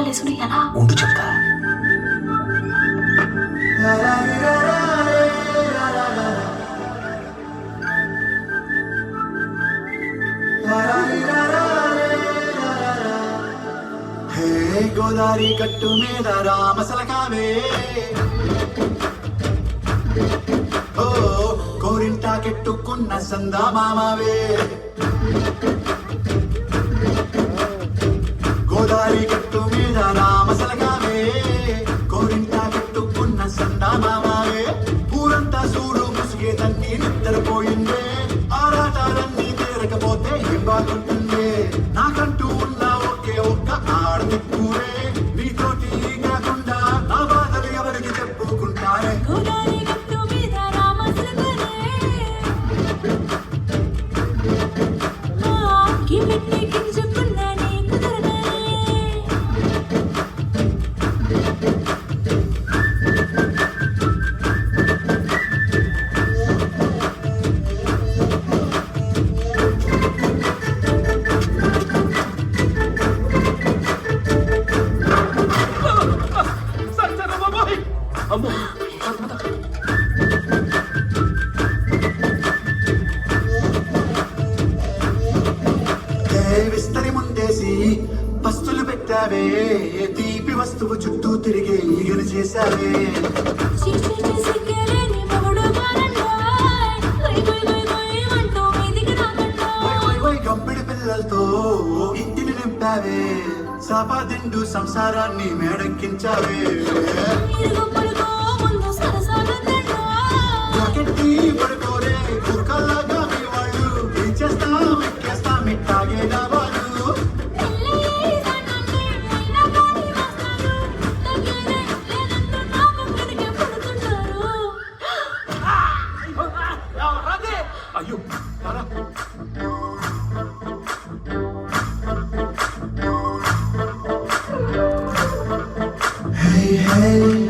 వాళ్ళు వేసుకుని ఎలా ఉండు చెప్తా. గోదారి కట్టు మీద రామసలకావే ఓ కోరింటా కెట్టుకున్న సందా మామావే గోదారి కట్టు మీద రామసలకావే కోరింటా కెట్టుకున్న సందా మామావే ఊరంతా సూడు ముసిగే తన్ని నిద్రపోయిందే ఆరాటాలన్నీ తీరకపోతే ఏం బాగుంటుందే నాకంటూ ఉన్న ఒకే ఒక్క ఆడదిక్కురే నీతోటి కాకుండా నా బాధలు ఎవరికి చెప్పుకుంటారే అమ్మో విస్తరి ముందేసి పస్తులు పెట్టావే తీపి వస్తువు చుట్టూ తిరిగే ఈగలు చేశావే గంపిడి పిల్లలతో ఇంటిని నింపావే సాపాదిండు సంసారాన్ని మేడెక్కించావే పడుకోరే కుక్కల్లాగా మీ వాళ్ళు ఏం చేస్తాం ఎక్కేస్తాం ఇట్టాగే వాళ్ళు అయ్యో hey